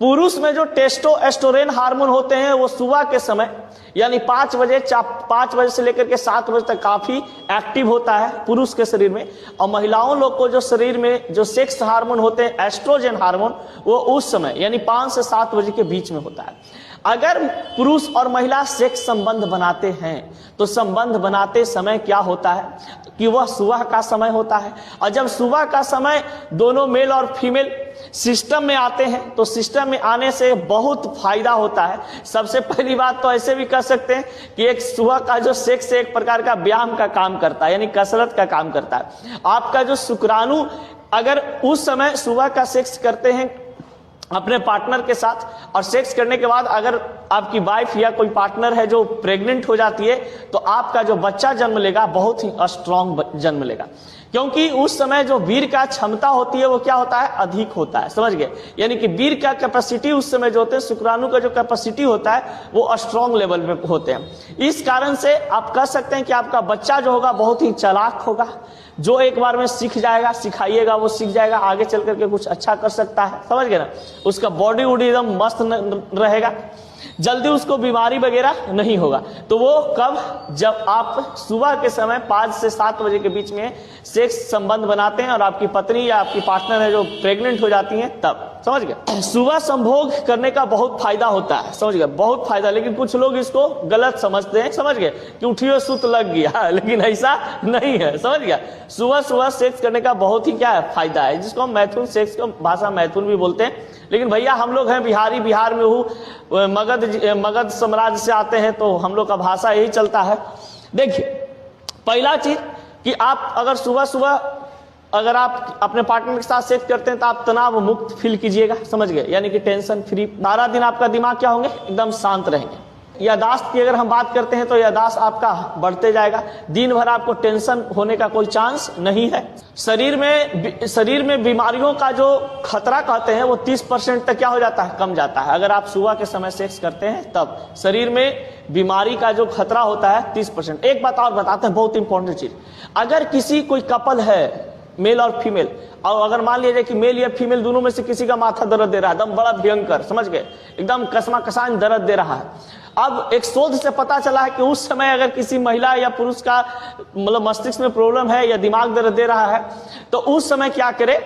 पुरुष में जो टेस्टोस्टेरोन हार्मोन होते हैं वो सुबह के समय यानी 5 बजे से लेकर के 7 बजे तक काफी एक्टिव होता है पुरुष के शरीर में। और महिलाओं लोग को जो शरीर में जो सेक्स हार्मोन होते हैं एस्ट्रोजन हार्मोन, वो उस समय यानी 5 से 7 बजे के बीच में होता है। अगर पुरुष और महिला सेक्स संबंध बनाते हैं तो संबंध बनाते समय क्या होता है कि वह सुबह का समय होता है। और जब सुबह का समय दोनों मेल और फीमेल सिस्टम में आते हैं तो सिस्टम में आने से बहुत फायदा होता है। सबसे पहली बात तो ऐसे भी कह सकते हैं कि एक सुबह का जो सेक्स एक प्रकार का व्यायाम का काम करता है, यानी कसरत का काम करता है। आपका जो शुक्राणु अगर उस समय सुबह का सेक्स करते हैं अपने पार्टनर के साथ, और सेक्स करने के बाद अगर आपकी वाइफ या कोई पार्टनर है जो प्रेग्नेंट हो जाती है, तो आपका जो बच्चा जन्म लेगा बहुत ही स्ट्रांग जन्म लेगा, क्योंकि उस समय जो वीर का क्षमता होती है वो क्या होता है, अधिक होता है। समझ गए? यानी कि वीर का कैपेसिटी उस समय जो होते हैं, शुक्राणु का जो कैपेसिटी होता है वो स्ट्रांग लेवल में होते हैं। इस कारण से आप कह सकते हैं कि आपका बच्चा जो होगा बहुत ही चालाक होगा, जो एक बार में सीख जाएगा, सिखाइएगा वो सीख जाएगा, आगे चल करके कुछ अच्छा कर सकता है। समझ गए ना? उसका बॉडी वॉडी एकदम मस्त रहेगा, जल्दी उसको बीमारी वगैरह नहीं होगा। तो वो कब, जब आप सुबह के समय 5 से 7 बजे के बीच में सेक्स संबंध बनाते हैं और आपकी पत्नी या आपकी पार्टनर है जो प्रेग्नेंट हो जाती है तब। समझ गए? सुबह संभोग करने का बहुत फायदा होता है। समझ गए? बहुत फायदा। लेकिन कुछ लोग इसको गलत समझते हैं। समझ गए? कि उठियो सुत लग गया, लेकिन ऐसा नहीं है। समझ गया? सुबह सुबह सेक्स करने का बहुत ही क्या है, फायदा है, जिसको हम मैथुन सेक्स को भाषा मैथुन भी बोलते हैं। लेकिन भैया हम लोग हैं बिहारी, बिहार में हूँ मगध साम्राज्य से आते हैं, तो हम लोग का भाषा यही चलता है। देखिए, पहला चीज कि आप अगर सुबह सुबह अगर आप अपने पार्टनर के साथ सेक्स करते हैं तो आप तनाव मुक्त फील कीजिएगा। समझ गए? यानी कि टेंशन फ्री। 12 दिन आपका दिमाग क्या होंगे, एकदम शांत रहेंगे। यादाश्त की अगर हम बात करते हैं तो यादाश्त आपका बढ़ते जाएगा, दिन भर आपको टेंशन होने का कोई चांस नहीं है। शरीर में बीमारियों का जो खतरा कहते हैं वो 30% तक क्या हो जाता है, कम जाता है। अगर आप सुबह के समय सेक्स करते हैं तब शरीर में बीमारी का जो खतरा होता है 30%। एक बात और बताते हैं, बहुत इंपॉर्टेंट चीज, अगर किसी कोई कपल है मेल और फीमेल, और अगर मान लीजिए कि मेल या फीमेल दोनों में से किसी का माथा दर्द दे रहा है, एकदम बड़ा भयंकर, समझ गए, एकदम कसमा कसान दर्द दे रहा है। अब एक शोध से पता चला है कि उस समय अगर किसी महिला या पुरुष का मतलब मस्तिष्क में प्रॉब्लम है या दिमाग दर्द दे रहा है तो उस समय क्या करे,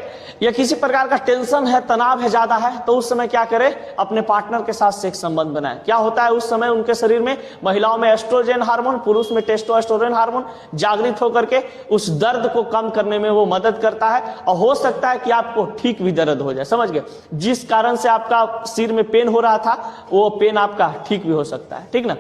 या किसी प्रकार का टेंशन है, तनाव है ज्यादा है, तो उस समय क्या करे, अपने पार्टनर के साथ सेक्स संबंध बनाए। क्या होता है उस समय उनके शरीर में, महिलाओं में एस्ट्रोजन हार्मोन, पुरुष में टेस्टोस्टेरोन हार्मोन जागृत होकर के उस दर्द को कम करने में वो मदद करता है। और हो सकता है कि आपको ठीक भी दर्द हो जाए। समझ गए? जिस कारण से आपका सिर में पेन हो रहा था वो पेन आपका ठीक भी हो सकता है। ठीक ना?